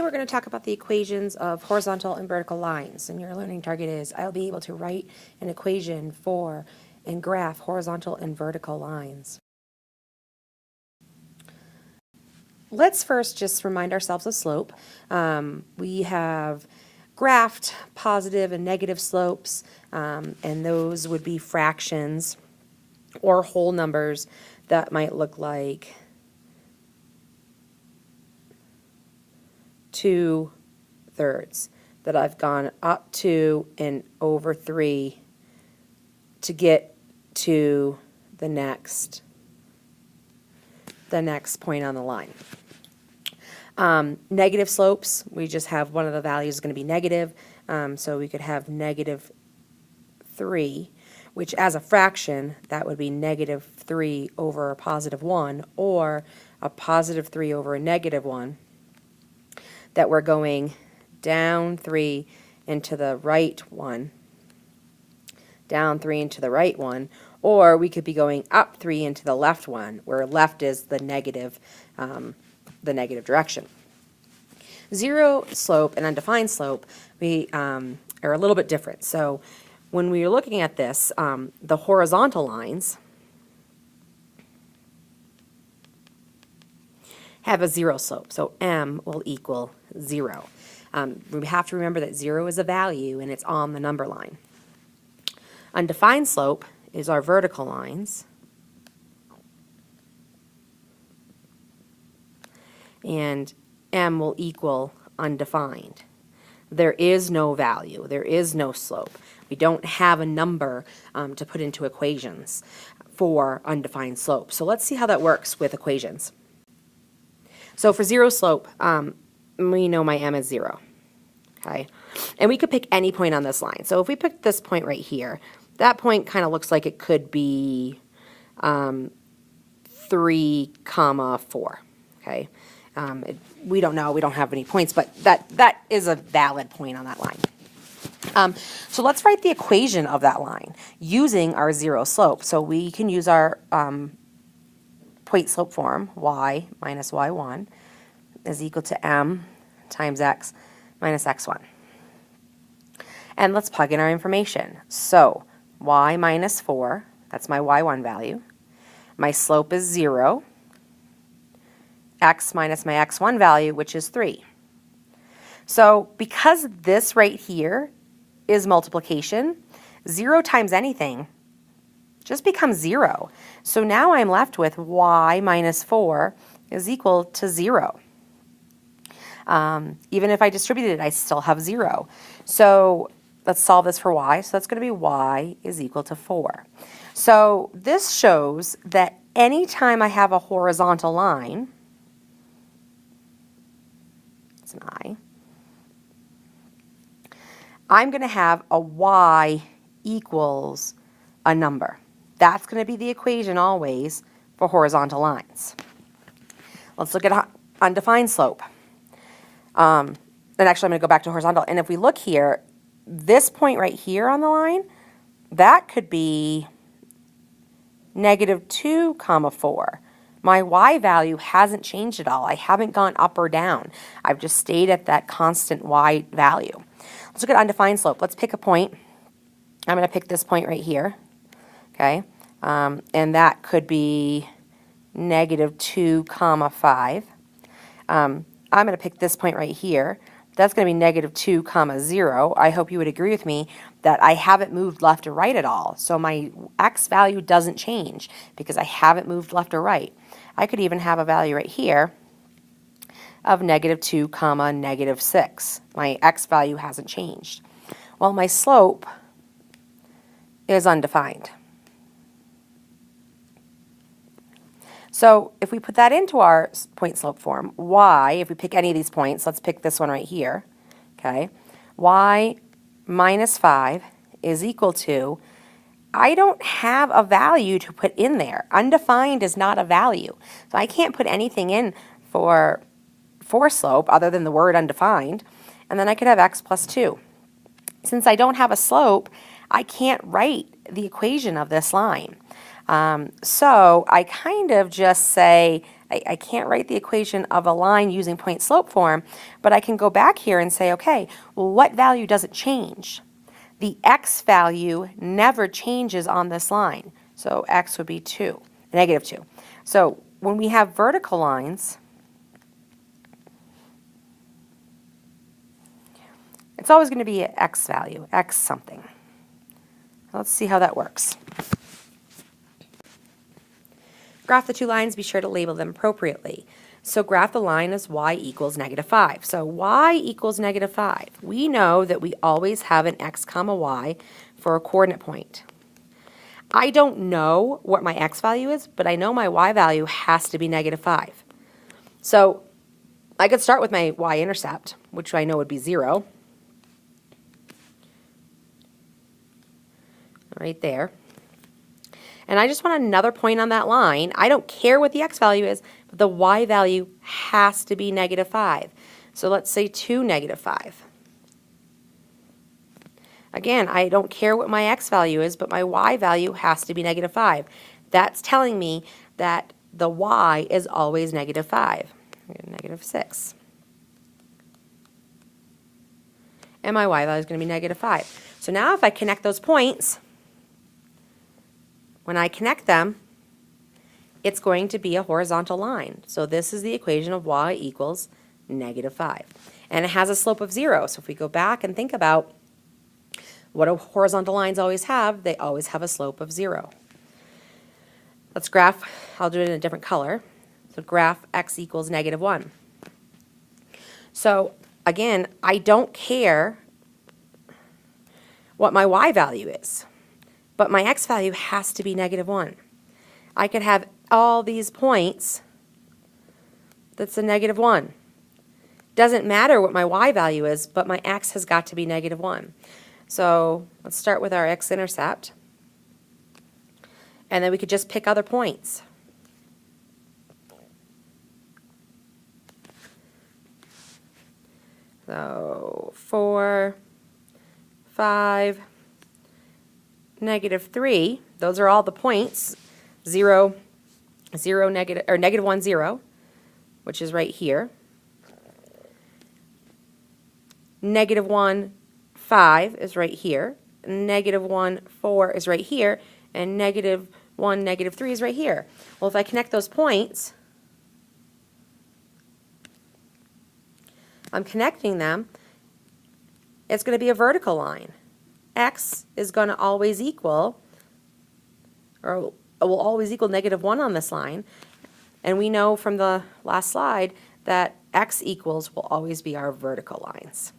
Today we're going to talk about the equations of horizontal and vertical lines, and your learning target is I'll be able to write an equation for and graph horizontal and vertical lines. Let's first just remind ourselves of slope. We have graphed positive and negative slopes, and those would be fractions or whole numbers that might look like 2/3 that I've gone up to and over 3 to get to the next point on the line. Negative slopes, we just have one of the values is going to be negative, so we could have -3, which as a fraction, that would be -3 over a +1, or a +3 over a -1, that we're going down 3 into the right one, down 3 into the right one, or we could be going up 3 into the left one, where left is the negative direction. Zero slope and undefined slope are a little bit different. So when we are looking at this, the horizontal lines have a zero slope, so m will equal 0. We have to remember that 0 is a value and it's on the number line. Undefined slope is our vertical lines, and m will equal undefined. There is no value, there is no slope. We don't have a number to put into equations for undefined slope. So let's see how that works with equations. So for zero slope, we know my m is 0, okay? And we could pick any point on this line. So if we pick this point right here, that point kind of looks like it could be 3, 4, okay? We don't know, we don't have any points, but that is a valid point on that line. So let's write the equation of that line using our zero slope. So we can use our point slope form, y minus y1 is equal to m times x minus x1. And let's plug in our information. So y minus 4, that's my y1 value. My slope is 0. X minus my x1 value, which is 3. So because this right here is multiplication, 0 times anything just becomes 0. So now I'm left with y minus 4 is equal to 0. Even if I distributed it, I still have 0. So let's solve this for y. So that's going to be y is equal to 4. So this shows that anytime I have a horizontal line, it's an I, I'm going to have a y equals a number. That's going to be the equation always for horizontal lines. Let's look at undefined slope. And actually, I'm going to go back to horizontal. And if we look here, this point right here on the line, that could be -2, 4. My y value hasn't changed at all. I haven't gone up or down. I've just stayed at that constant y value. Let's look at undefined slope. Let's pick a point. I'm going to pick this point right here. Okay, and that could be -2, 5. I'm going to pick this point right here. That's going to be -2, 0. I hope you would agree with me that I haven't moved left or right at all. So my x value doesn't change because I haven't moved left or right. I could even have a value right here of -2, -6. My x value hasn't changed. Well, my slope is undefined. So if we put that into our point slope form, y, if we pick any of these points, let's pick this one right here, okay, y minus 5 is equal to, I don't have a value to put in there. Undefined is not a value. So I can't put anything in for slope other than the word undefined, and then I could have x plus 2. Since I don't have a slope, I can't write the equation of this line. So I kind of just say I can't write the equation of a line using point slope form, but I can go back here and say, okay, well, what value doesn't change? The x value never changes on this line. So x would be 2, negative 2. So when we have vertical lines, it's always going to be an x value, x something. Let's see how that works. Graph the two lines, be sure to label them appropriately. So graph the line as y equals negative 5. So y equals negative 5. We know that we always have an x comma y for a coordinate point. I don't know what my x value is, but I know my y value has to be negative 5. So I could start with my y-intercept, which I know would be 0. Right there. And I just want another point on that line. I don't care what the x value is, but the y value has to be negative 5. So let's say 2, negative 5. Again, I don't care what my x value is, but my y value has to be negative 5. That's telling me that the y is always negative 5. Negative 6. And my y value is going to be negative 5. So now if I connect those points, when I connect them, it's going to be a horizontal line. So this is the equation of y equals negative 5. And it has a slope of 0. So if we go back and think about what do horizontal lines always have, they always have a slope of 0. Let's graph, I'll do it in a different color. So graph x equals negative 1. So again, I don't care what my y value is, but my x value has to be negative 1. I could have all these points that's a negative 1. Doesn't matter what my y value is, but my x has got to be negative 1. So let's start with our x-intercept. And then we could just pick other points. So 4, 5, negative 3, those are all the points. 0, 0, negative, or negative 1, 0, which is right here. Negative 1, 5 is right here. Negative 1, 4 is right here. And negative 1, negative 3 is right here. Well, if I connect those points, I'm connecting them, it's going to be a vertical line. X is going to always equal, or will always equal negative 1 on this line. And we know from the last slide that x equals will always be our vertical lines.